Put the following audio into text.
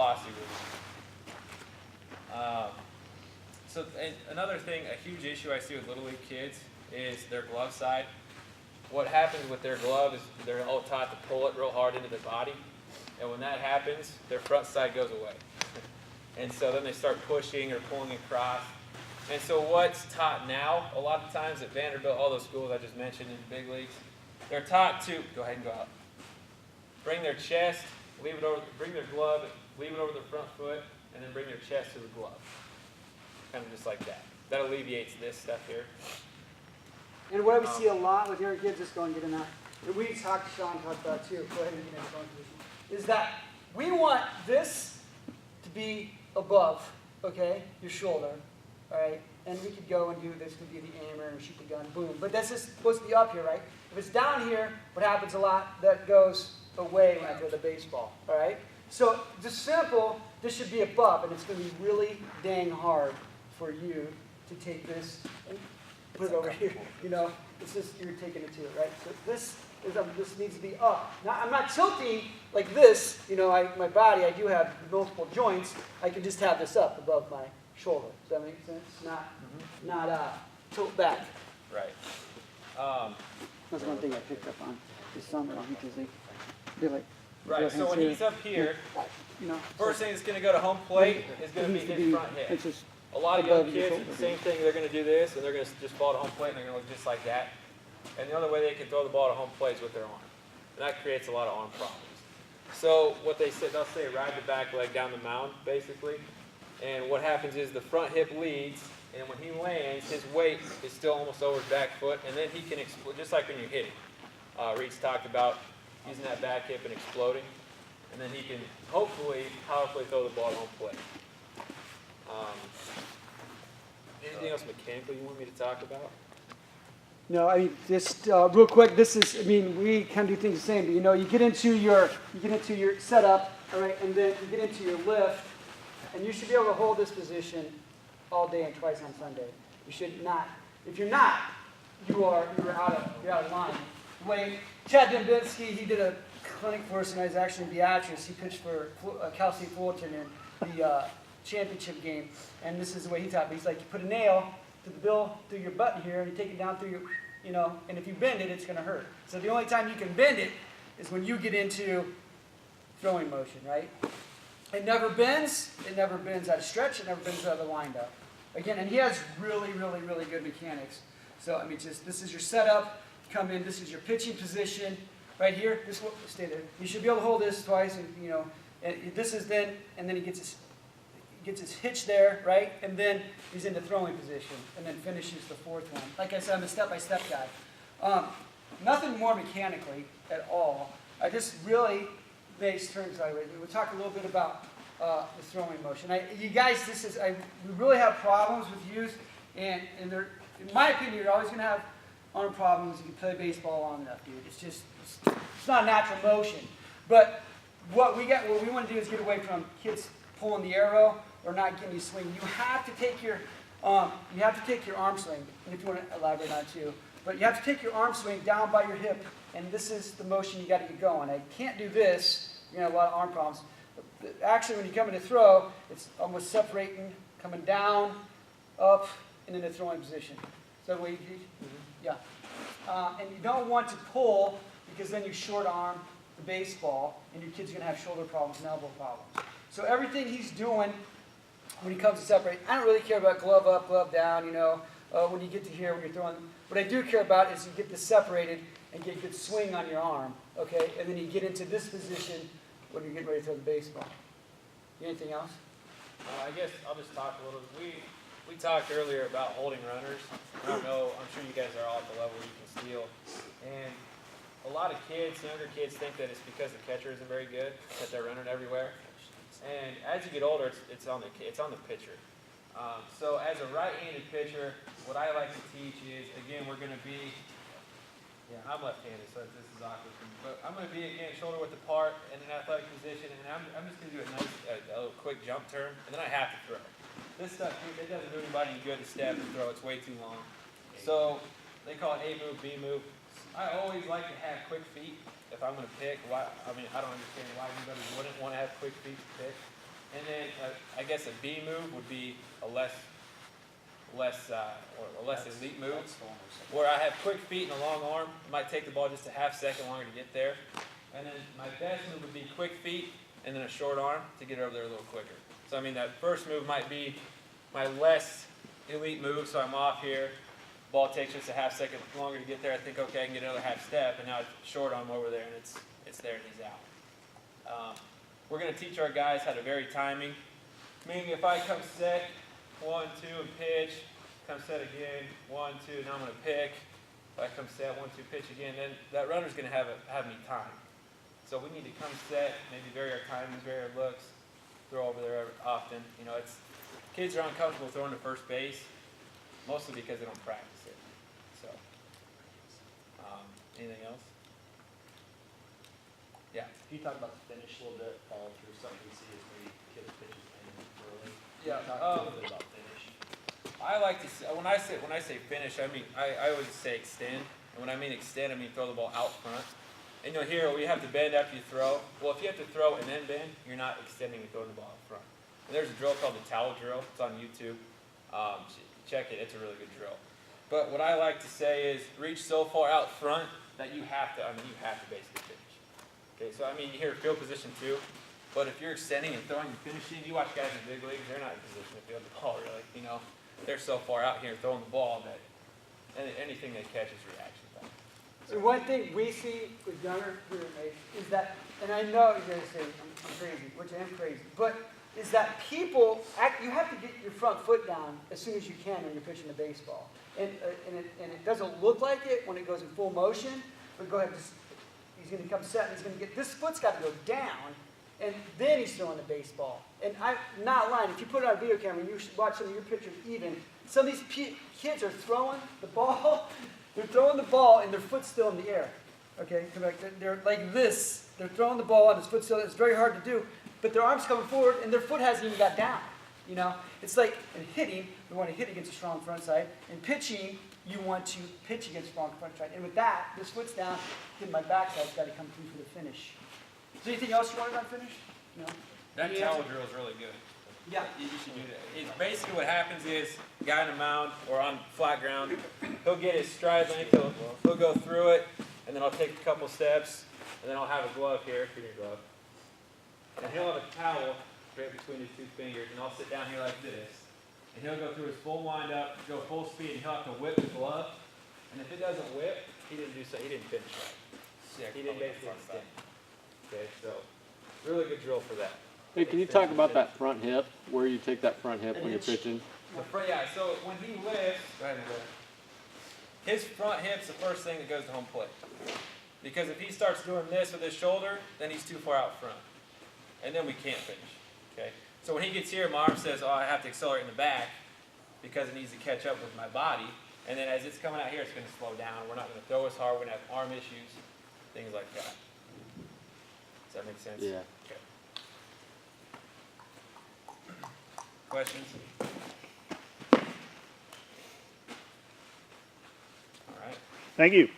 flossy with. So another thing, a huge issue I see with Little League kids is their glove side. What happens with their glove is they're all taught to pull it real hard into their body. And when that happens, their front side goes away. And so then they start pushing or pulling across. And so what's taught now, a lot of times at Vanderbilt, all those schools I just mentioned in the big leagues, they're taught to, go ahead and go out, bring their chest, leave it over, bring their glove, leave it over their front foot, and then bring their chest to the glove. Kind of just like that. That alleviates this stuff here. And what we see a lot with your kids, just go and get in that. And we talked, Sean talked about too, go ahead and get in that position, is that we want this to be above, okay, your shoulder, all right? And we could go and do this, could be the aimer and shoot the gun, boom. But that's just supposed to be up here, right? If it's down here, what happens a lot, that goes away when I throw the baseball, all right? So just simple, this should be above, and it's going to be really dang hard for you to take this and put it over here. You know, it's just you're taking it to it, right? So this needs to be up. Now I'm not tilting like this. You know, my body, I do have multiple joints. I can just have this up above my shoulder. Does that make sense? Not tilt back. Right. That's one thing I picked up on this summer because they like. Right. So when he's up here, you know, first thing that's going to go to home plate is going to be his front hit. A lot of young kids, the same thing, they're going to do this, and they're going to just ball to home plate, and they're going to look just like that. And the other way they can throw the ball to home plate is with their arm. And that creates a lot of arm problems. So what they'll say, ride the back leg down the mound, basically. And what happens is the front hip leads, and when he lands, his weight is still almost over his back foot, and then he can explode, just like when you're hitting. Reed's talked about using that back hip and exploding, and then he can hopefully powerfully throw the ball to home plate. Anything else mechanical you want me to talk about? No, I mean, just real quick, this is, I mean, we kind of do things the same, but you know, you get into your setup, all right, and then you get into your lift, and you should be able to hold this position all day and twice on Sunday. You should not. If you're not, you're out of line. The way Chad Dembinski, he did a clinic for us, and I was actually in Beatrice. He pitched for Cal State Fullerton in the championship game, and this is the way he taught me. He's like, you put a nail to the bill through your button here, and you take it down through your, you know, and if you bend it, it's going to hurt. So the only time you can bend it is when you get into throwing motion, right? It never bends out of stretch, it never bends out of the windup. Again, and he has really, really, really good mechanics. So, I mean, just this is your setup, come in, this is your pitching position, right here, this will stay there. You should be able to hold this twice, and, you know, and this is then, and then he gets his hitch there, right? And then he's in the throwing position, and then finishes the fourth one. Like I said, I'm a step-by-step guy. Nothing more mechanically at all. I just really base turns sideways. We'll talk a little bit about the throwing motion. You guys, we really have problems with youth, and they're, in my opinion, you're always going to have arm problems if you play baseball long enough, dude. It's not a natural motion. But what we want to do is get away from kids pulling the arrow or not getting you swing. You have to take your arm swing, and if you want to elaborate on it too. But you have to take your arm swing down by your hip, and this is the motion you got to get going. I can't do this. You're going to have a lot of arm problems. But actually, when you come in to throw, it's almost separating, coming down, up, and in a throwing position. So the way you do? Yeah. And you don't want to pull because then you short arm the baseball, and your kid's going to have shoulder problems and elbow problems. So everything he's doing when he comes to separate, I don't really care about glove up, glove down, you know, when you get to here when you're throwing. What I do care about is you get this separated and get a good swing on your arm, okay? And then you get into this position when you're getting ready to throw the baseball. Anything else? I guess I'll just talk a little. We talked earlier about holding runners. I don't know, I'm sure you guys are all at the level where you can steal. And a lot of kids, younger kids, think that it's because the catcher isn't very good, that they're running everywhere. And as you get older, it's on the pitcher. So as a right-handed pitcher, what I like to teach is, again, we're going to be, I'm left-handed, so this is awkward for me. But I'm going to be, again, shoulder width apart in an athletic position, and I'm just going to do a little quick jump turn, and then I have to throw. This stuff, it doesn't do anybody any good to step and throw. It's way too long. So they call it A move, B move. I always like to have quick feet if I'm going to pick. I don't understand why anybody wouldn't want to have quick feet to pick. And then I guess a B move would be a less elite move, where I have quick feet and a long arm. It might take the ball just a half second longer to get there. And then my best move would be quick feet and then a short arm to get over there a little quicker. So I mean that first move might be my less elite move, so I'm off here. Ball takes just a half second longer to get there. I think, okay, I can get another half step, and now it's short arm over there, and it's there and he's out. We're going to teach our guys how to vary timing, meaning if I come set, 1, 2, and pitch, come set again, 1, 2, now I'm going to pick. If I come set, 1, 2, pitch again, then that runner's going to have me time. So we need to come set, maybe vary our timings, vary our looks, throw over there often. You know, kids are uncomfortable throwing to first base, mostly because they don't practice it. So, anything else? Yeah. Can you talk about the finish a little bit, follow through, something we see as maybe kids pitches in early? Yeah, Can you talk a little bit about finish? I like to say, when I say finish, I mean I always say extend. And when I mean extend, I mean throw the ball out front. And you'll hear we have to bend after you throw. Well, if you have to throw and then bend, you're not extending and throwing the ball out front. And there's a drill called the towel drill. It's on YouTube. Check it. It's a really good drill. But what I like to say is reach so far out front that you have to basically finish. Okay, so I mean, you hear field position too, but if you're extending and throwing and finishing, you watch guys in the big leagues, they're not in position to field the ball really, you know. They're so far out here throwing the ball that anything they catch is reaction time. So one thing we see with younger roommates is that, and I know you're going to say I'm crazy, which I am crazy, but is that you have to get your front foot down as soon as you can when you're pitching the baseball. And it doesn't look like it when it goes in full motion, but go ahead, he's going to come set and he's going to get, this foot's got to go down, and then he's throwing the baseball. And I'm not lying, if you put it on a video camera and you should watch some of your pictures even, some of these kids are throwing the ball, they're throwing the ball and their foot's still in the air. Okay, they're like this, they're throwing the ball and his foot's still, it's very hard to do, but their arm's coming forward and their foot hasn't even got down. You know, it's like in hitting, we want to hit against a strong front side. In pitching, you want to pitch against a strong front side. And with that, this foot's down, getting my backside's got to come through for the finish. Is there anything else you wanted on finish? No? That towel drill is really good. Yeah. You should do that. Basically what happens is, guy in a mound or on flat ground, he'll get his stride length, he'll go through it, and then I'll take a couple steps, and then I'll have a glove here, give me your glove. And he'll have a towel right between his two fingers, and I'll sit down here like this. And he'll go through his full windup, go full speed, and he'll have to whip the glove. And if it doesn't whip, he didn't finish right. Yeah, he didn't basically extend. Okay, so really good drill for that. Hey, can you talk about that front hip, where you take that front hip when you're pitching? Yeah, so when he lifts, go ahead and lift. His front hip's the first thing that goes to home plate. Because if he starts doing this with his shoulder, then he's too far out front. And then we can't finish. Okay? So when he gets here, my arm says, oh, I have to accelerate in the back because it needs to catch up with my body. And then as it's coming out here, it's going to slow down. We're not going to throw as hard. We're going to have arm issues, things like that. Does that make sense? Yeah. Okay. Questions? All right. Thank you.